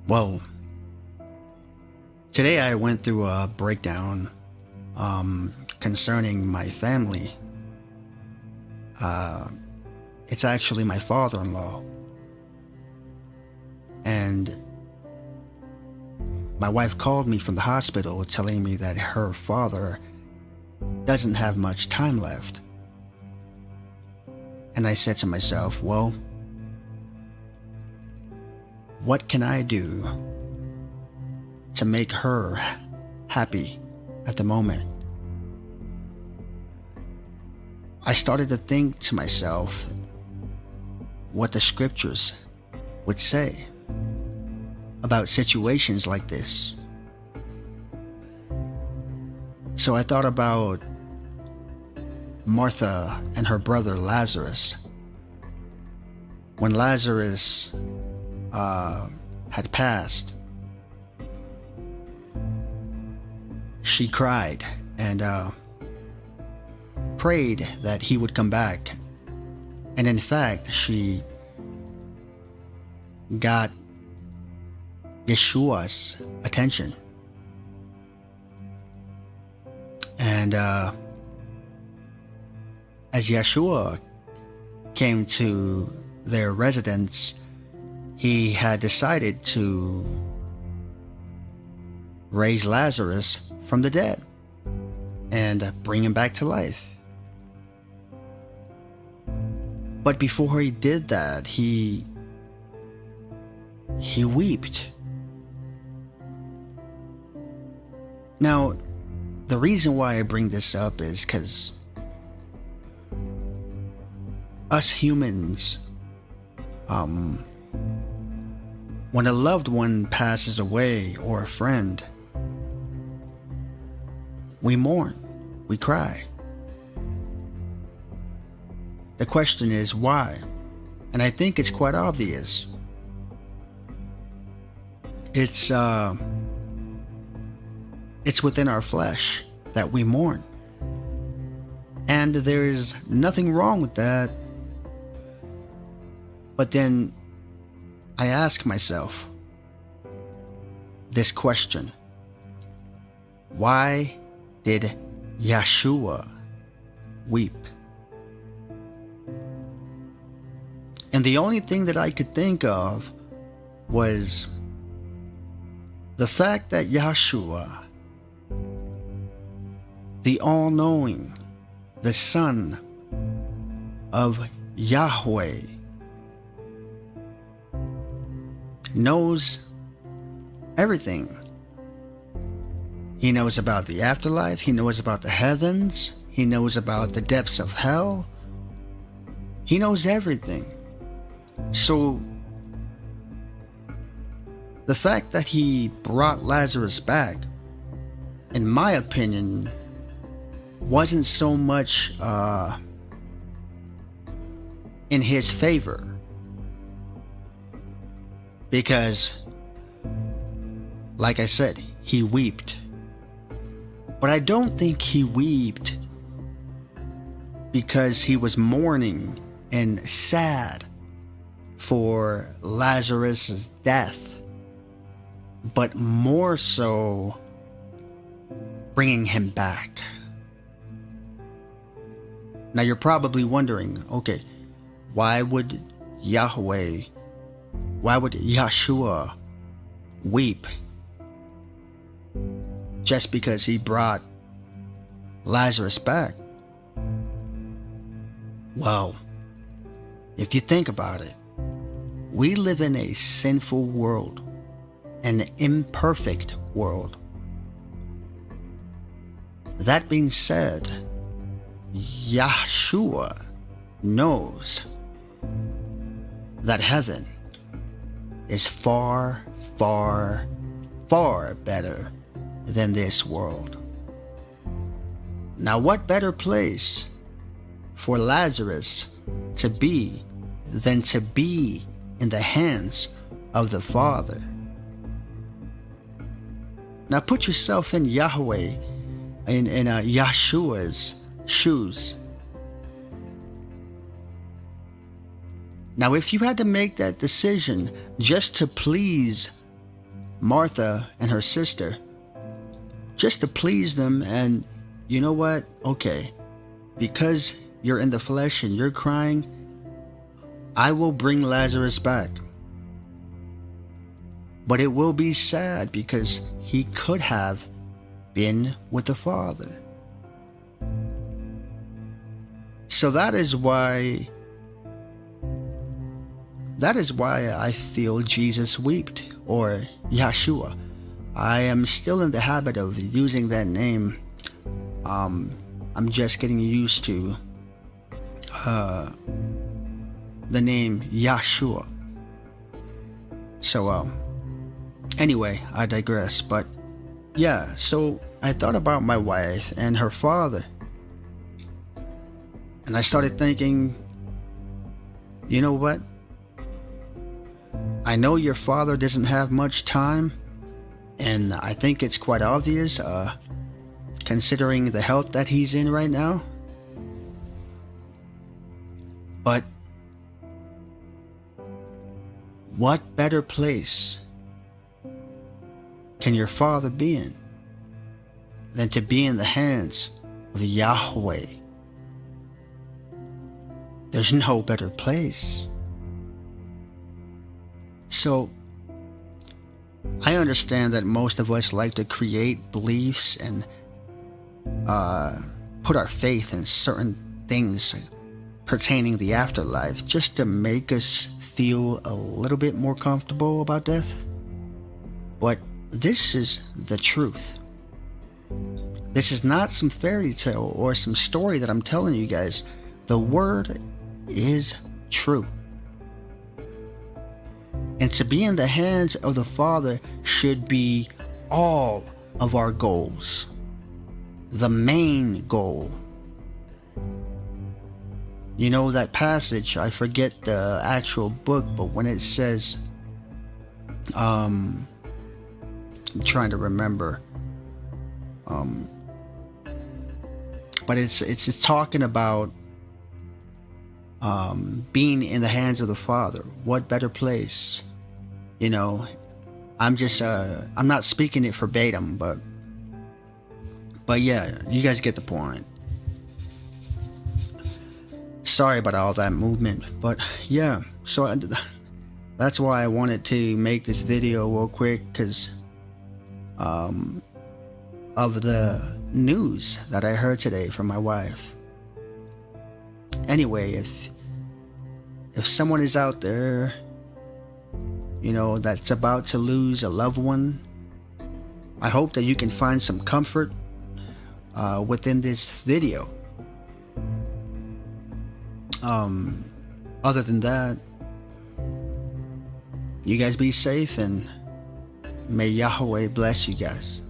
Well, today I went through a breakdown concerning my family. Uh, it's actually my father-in-law. And my wife called me from the hospital telling me that her father doesn't have much time left. And I said to myself, well, what can I do to make her happy at the moment? I started to think to myself what the scriptures would say about situations like this. So I thought about Martha and her brother Lazarus. When Lazarus had passed, she cried and prayed that he would come back. And in fact, she got Yeshua's attention. And as Yeshua came to their residence, he had decided to raise Lazarus from the dead and bring him back to life. But before he did that, he wept. Now, the reason why I bring this up is because us humans, when a loved one passes away or a friend, we mourn, we cry. The question is why? And I think it's quite obvious. It's within our flesh that we mourn. And there's nothing wrong with that. But then I ask myself this question: why did Yeshua weep? And the only thing that I could think of was the fact that Yeshua, the all-knowing, the Son of Yahweh, knows everything. He knows about the afterlife. He knows about the heavens. He knows about the depths of hell. He knows everything. So the fact that he brought Lazarus back, in my opinion, wasn't so much in his favor. Because, like I said, he wept. But I don't think he wept because he was mourning and sad for Lazarus' death, but more so bringing him back. Now you're probably wondering, okay, why would Yeshua weep just because he brought Lazarus back? Well, if you think about it, we live in a sinful world, an imperfect world. That being said, Yeshua knows that heaven is far, far, far better than this world. Now, what better place for Lazarus to be than to be in the hands of the Father? Now put yourself in Yahweh, in Yeshua's shoes. Now if you had to make that decision just to please Martha and her sister, just to please them. And you know what? Okay, because you're in the flesh and you're crying, I will bring Lazarus back. But it will be sad because he could have been with the Father. So that is why I feel Jesus wept, or Yeshua. I am still in the habit of using that name. I'm just getting used to the name Yeshua. So anyway, I digress. But yeah, so I thought about my wife and her father, and I started thinking, you know what? I know your father doesn't have much time, and I think it's quite obvious, considering the health that he's in right now. But what better place can your father be in than to be in the hands of Yahweh? There's no better place. So I understand that most of us like to create beliefs and put our faith in certain things pertaining the afterlife just to make us feel a little bit more comfortable about death. But this is the truth. This is not some fairy tale or some story that I'm telling you guys. The word is true. And to be in the hands of the Father should be all of our goals. The main goal. You know that passage, I forget the actual book, but when it says, I'm trying to remember, but it's talking about being in the hands of the Father. What better place? You know, I'm not speaking it verbatim, but yeah, you guys get the point. Sorry about all that movement, but yeah, so that's why I wanted to make this video real quick, because of the news that I heard today from my wife. Anyway, if someone is out there, you know, that's about to lose a loved one, I hope that you can find some comfort within this video. Other than that, you guys be safe, and may Yahweh bless you guys.